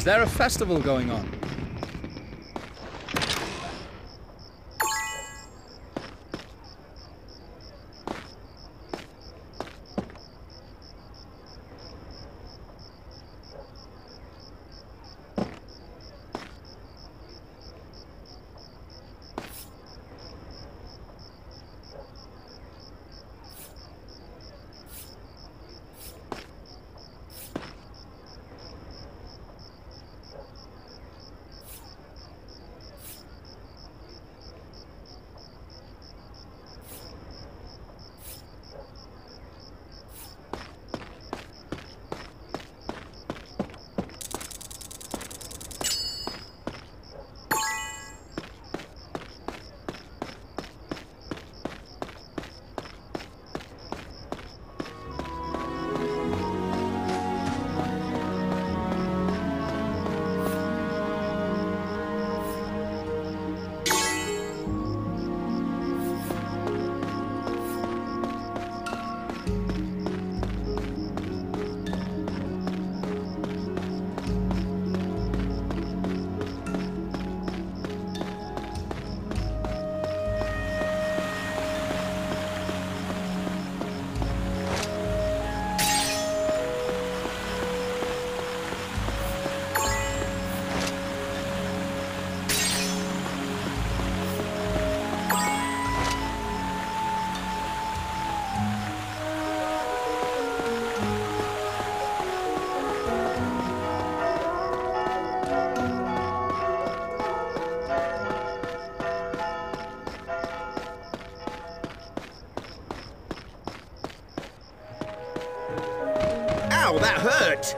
Is there a festival going on? Ow, that hurt!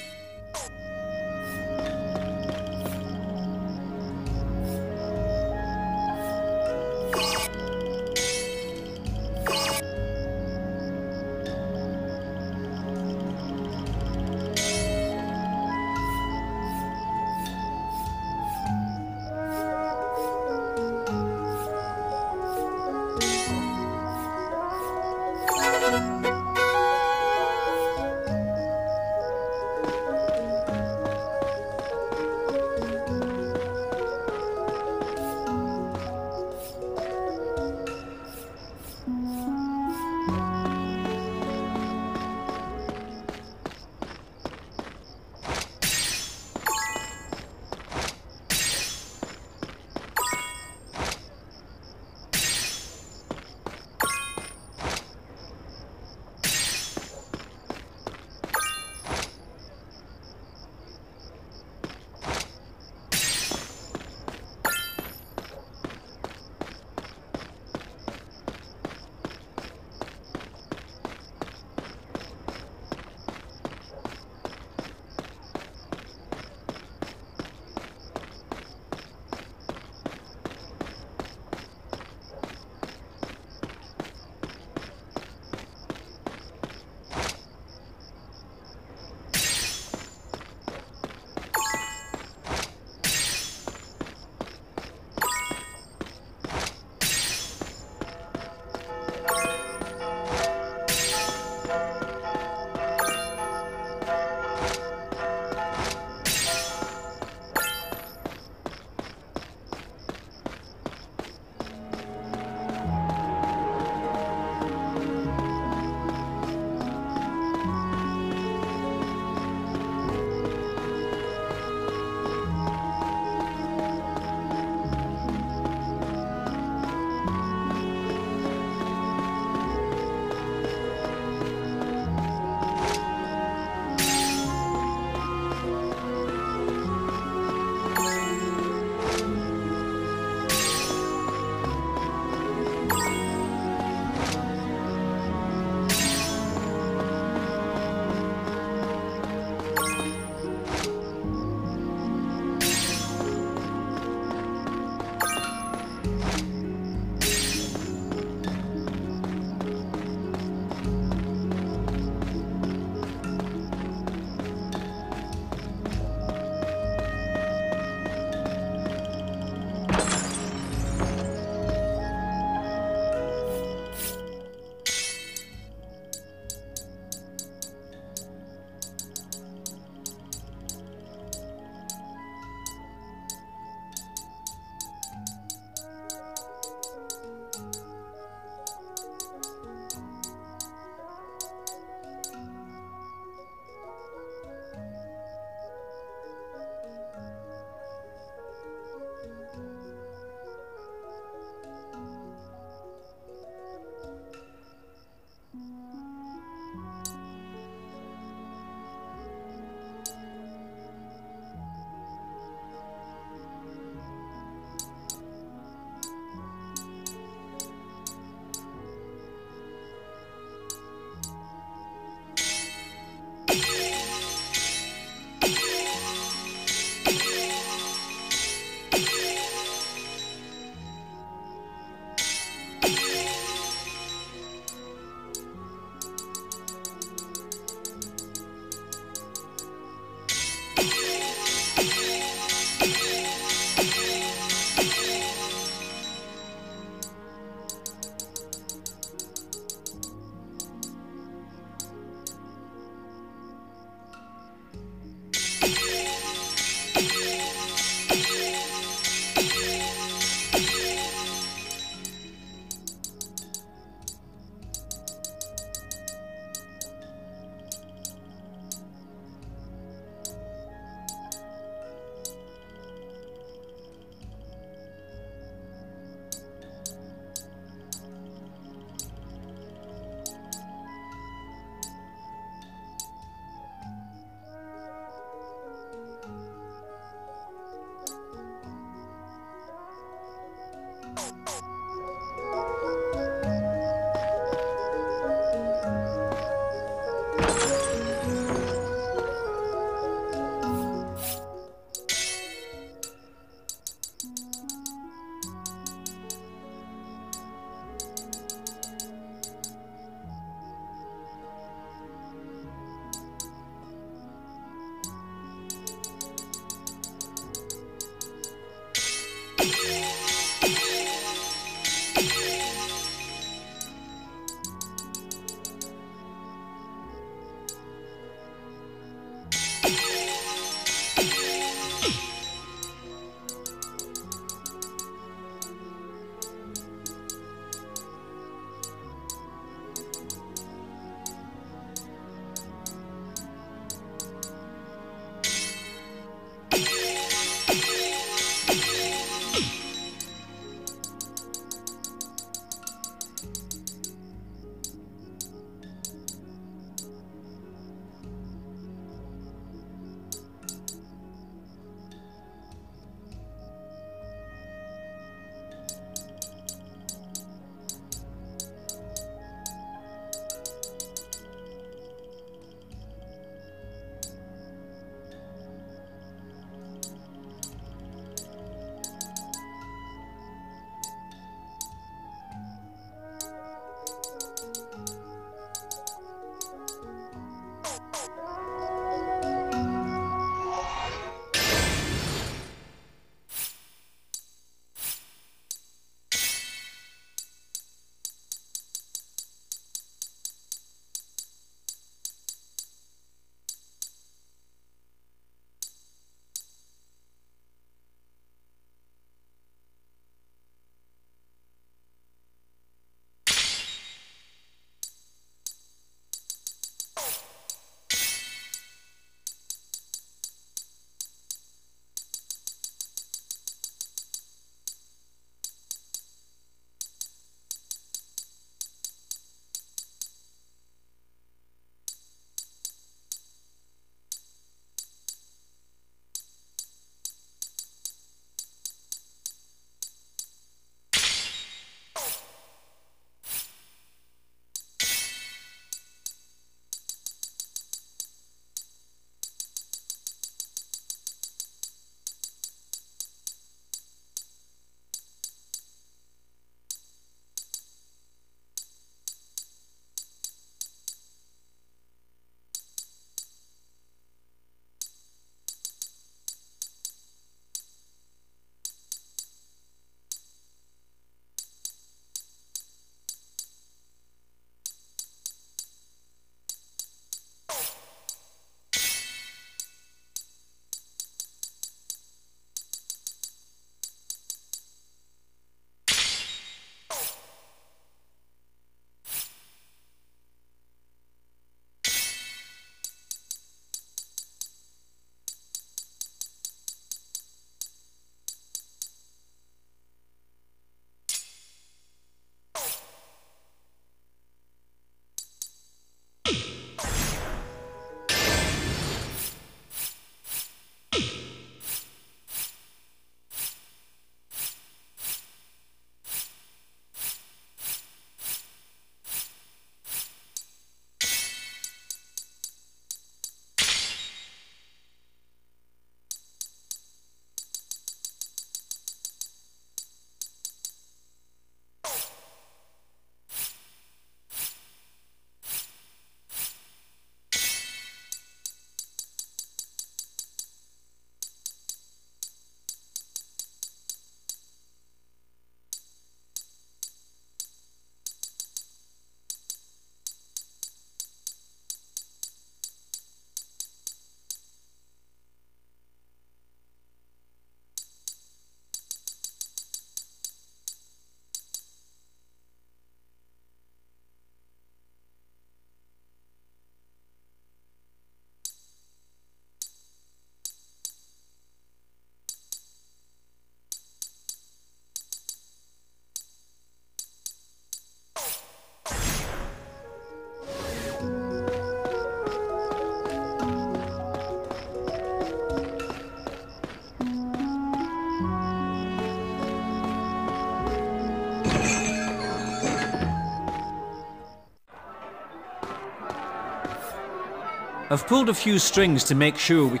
I've pulled a few strings to make sure we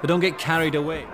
don't get carried away.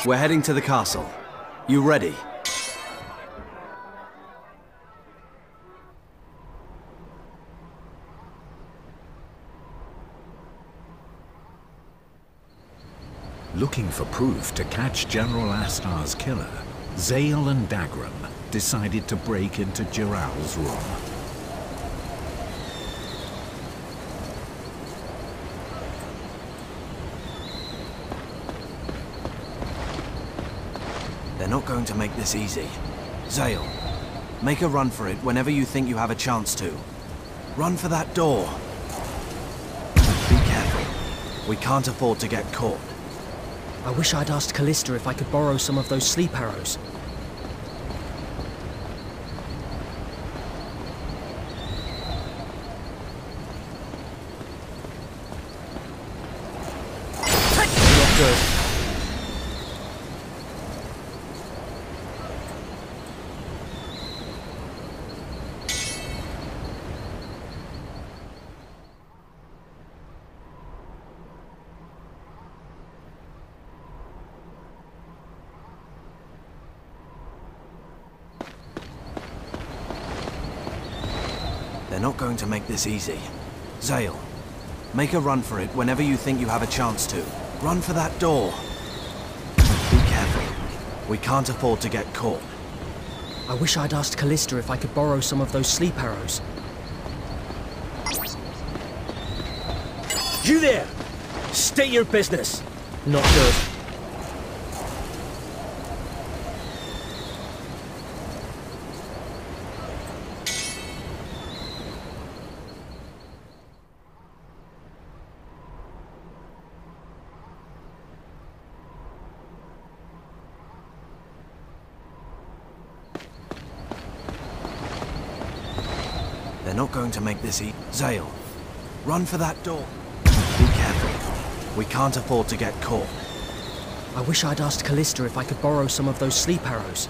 We're heading to the castle. You ready? Looking for proof to catch General Astar's killer, Zale and Dagram decided to break into Jiral's room. They're not going to make this easy. Zale, make a run for it whenever you think you have a chance to. Run for that door. Be careful. We can't afford to get caught. I wish I'd asked Callista if I could borrow some of those sleep arrows. Not good. They're not going to make this easy. Zale, make a run for it whenever you think you have a chance to. Run for that door. Be careful. We can't afford to get caught. I wish I'd asked Callista if I could borrow some of those sleep arrows. You there! State your business! Not good. They're not going to make this easy. Zale, run for that door. Be careful. We can't afford to get caught. I wish I'd asked Callista if I could borrow some of those sleep arrows.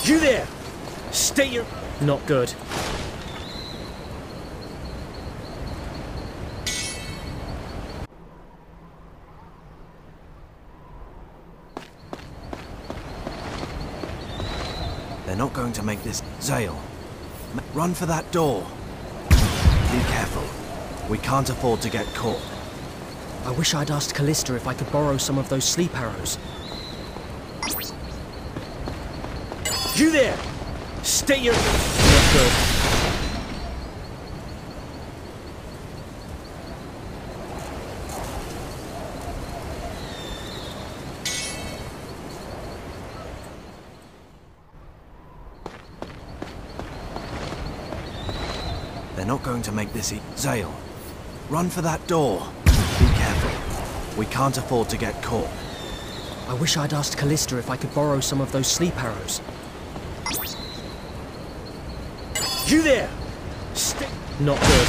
You there! State your... Not good. They're not going to make this... Zale, run for that door. Be careful. We can't afford to get caught. I wish I'd asked Callista if I could borrow some of those sleep arrows. You there! State your... Not good. They're not going to make this easy. Zale, run for that door. Be careful. We can't afford to get caught. I wish I'd asked Callista if I could borrow some of those sleep arrows. You there! Not good.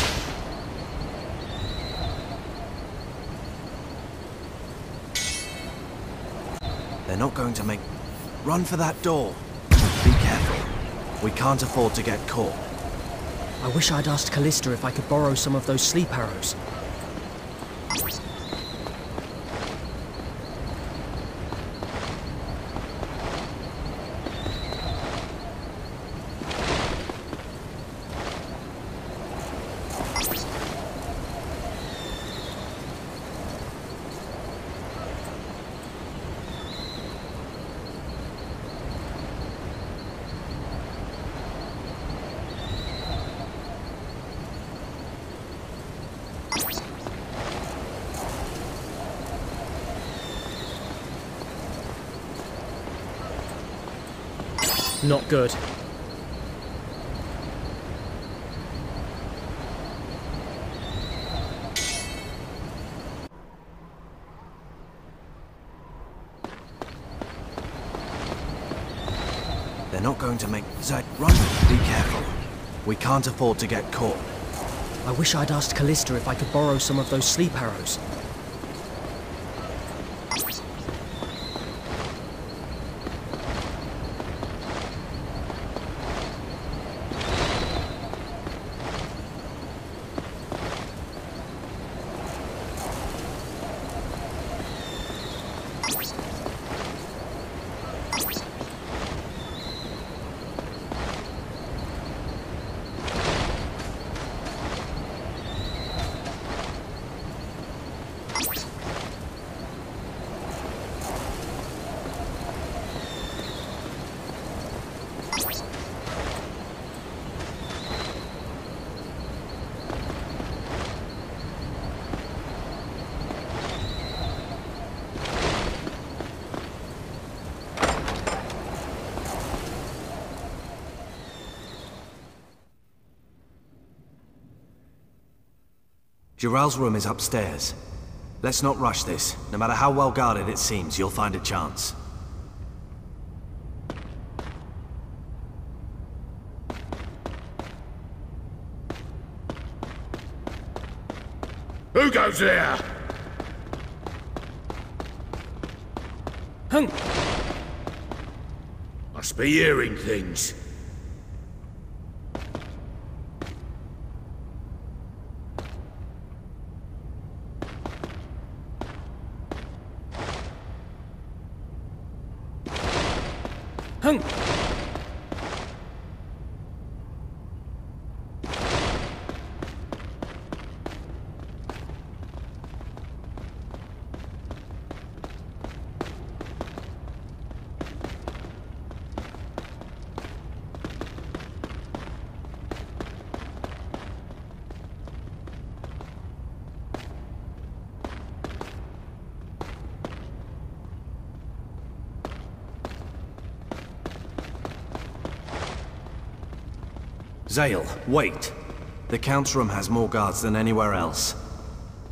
They're not going to make... Run for that door. Be careful. We can't afford to get caught. I wish I'd asked Callista if I could borrow some of those sleep arrows. Not good. They're not going to make... Zach, run! Be careful. We can't afford to get caught. I wish I'd asked Callista if I could borrow some of those sleep arrows. Jiral's room is upstairs. Let's not rush this. No matter how well guarded it seems, you'll find a chance. Who goes there? Hung! Must be hearing things. Hung! Zale, wait. The Count's room has more guards than anywhere else.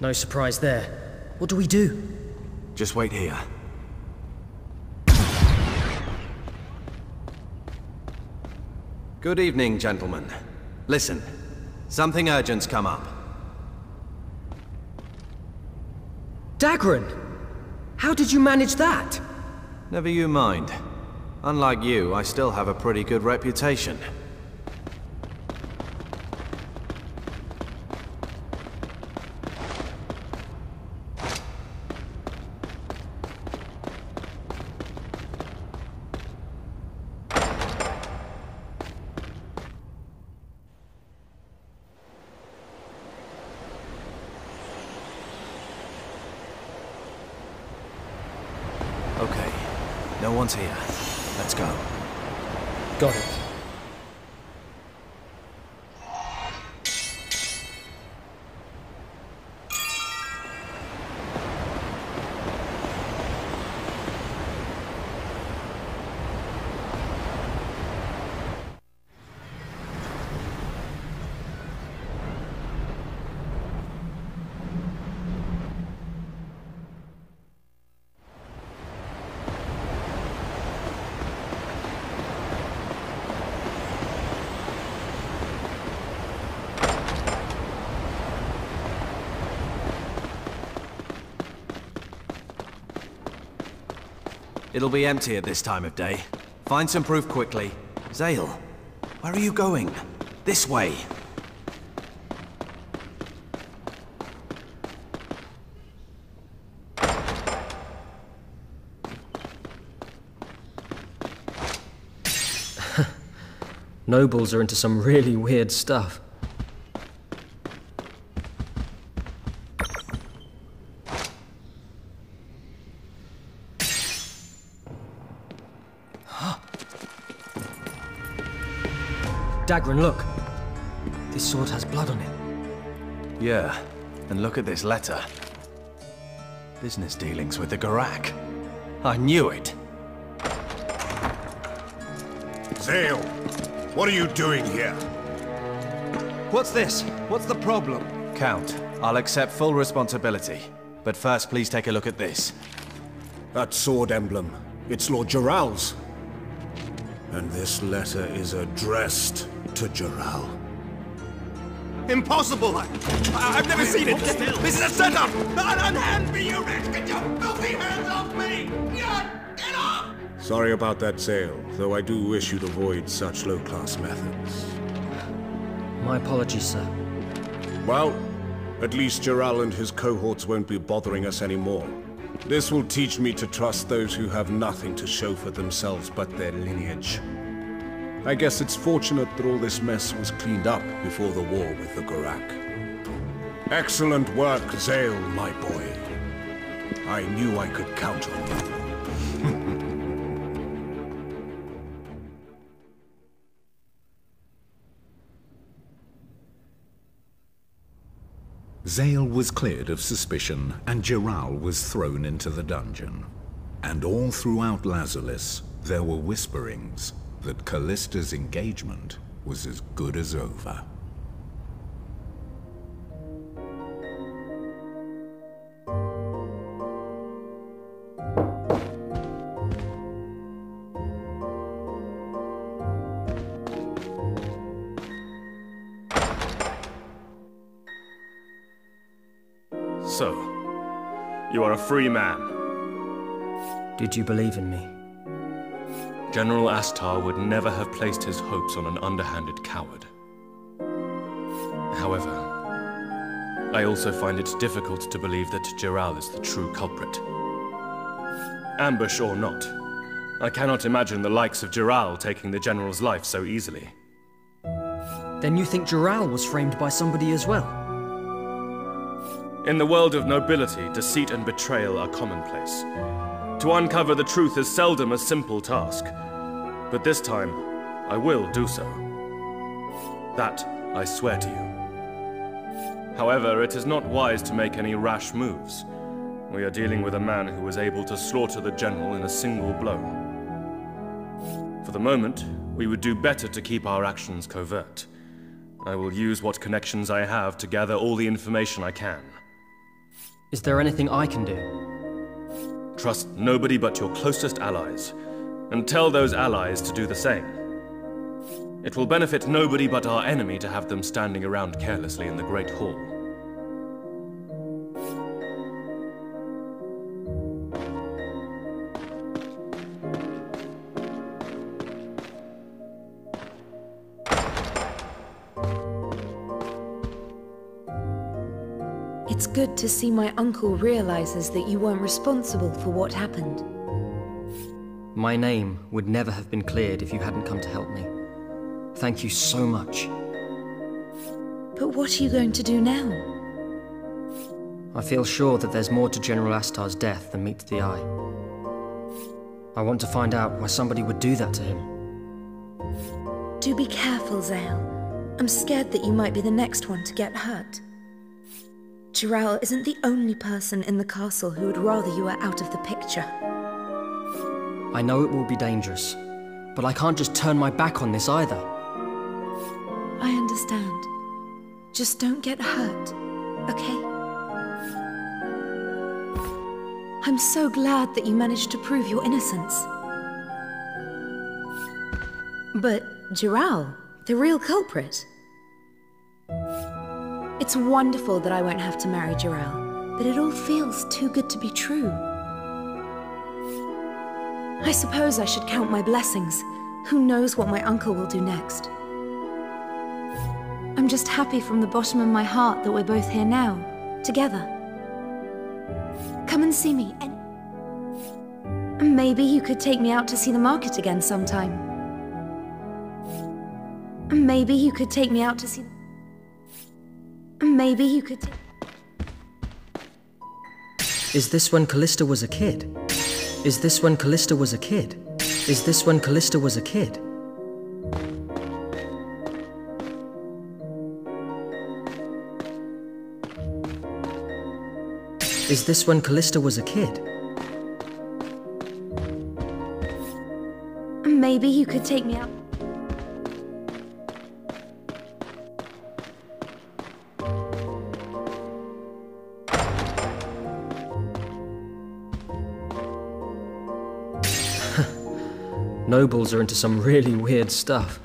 No surprise there. What do we do? Just wait here. Good evening, gentlemen. Listen, something urgent's come up. Dagran! How did you manage that? Never you mind. Unlike you, I still have a pretty good reputation. Okay, no one's here. Let's go. Got it. It'll be empty at this time of day. Find some proof quickly. Zale, where are you going? This way. Nobles are into some really weird stuff. Dagran, look. This sword has blood on it. Yeah, and look at this letter. Business dealings with the Garak. I knew it. Zale, what are you doing here? What's this? What's the problem? Count, I'll accept full responsibility. But first, please take a look at this. That sword emblem. It's Lord Jiral's. And this letter is addressed to Jiral. Impossible! I've never seen it! This is a setup! Unhand me, you wretch! Get your filthy hands off me! Get off! Sorry about that, Zale, though I do wish you'd avoid such low-class methods. My apologies, sir. Well, at least Jiral and his cohorts won't be bothering us anymore. This will teach me to trust those who have nothing to show for themselves but their lineage. I guess it's fortunate that all this mess was cleaned up before the war with the Garak. Excellent work, Zale, my boy. I knew I could count on you. Zale was cleared of suspicion, and Jiral was thrown into the dungeon. And all throughout Lazulis, there were whisperings that Callista's engagement was as good as over. So, you are a free man. Did you believe in me? General Astar would never have placed his hopes on an underhanded coward. However, I also find it difficult to believe that Jiral is the true culprit. Ambush or not, I cannot imagine the likes of Jiral taking the General's life so easily. Then you think Jiral was framed by somebody as well? In the world of nobility, deceit and betrayal are commonplace. To uncover the truth is seldom a simple task. But this time, I will do so. That I swear to you. However, it is not wise to make any rash moves. We are dealing with a man who was able to slaughter the General in a single blow. For the moment, we would do better to keep our actions covert. I will use what connections I have to gather all the information I can. Is there anything I can do? Trust nobody but your closest allies, and tell those allies to do the same. It will benefit nobody but our enemy to have them standing around carelessly in the Great Hall. It's good to see my uncle realizes that you weren't responsible for what happened. My name would never have been cleared if you hadn't come to help me. Thank you so much. But what are you going to do now? I feel sure that there's more to General Astar's death than meets the eye. I want to find out why somebody would do that to him. Do be careful, Zale. I'm scared that you might be the next one to get hurt. Jiral isn't the only person in the castle who would rather you were out of the picture. I know it will be dangerous, but I can't just turn my back on this either. I understand. Just don't get hurt, okay? I'm so glad that you managed to prove your innocence. But Jiral, the real culprit? It's wonderful that I won't have to marry Jiral, but it all feels too good to be true. I suppose I should count my blessings. Who knows what my uncle will do next? I'm just happy from the bottom of my heart that we're both here now, together. Come and see me, and maybe you could take me out to see the market again sometime. Maybe you could take me out to see... Maybe you could take... Is this when Callista was a kid? Is this when Callista was a kid? Is this when Callista was a kid? Is this when Callista was a kid? Maybe you could take me out. Nobles are into some really weird stuff.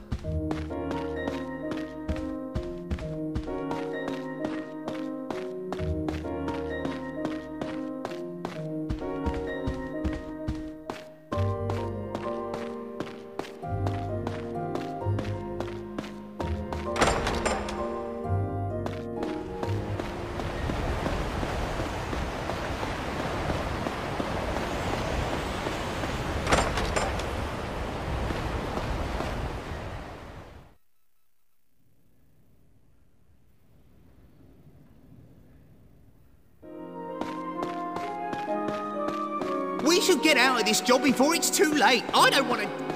We should get out of this job before it's too late. I don't want to...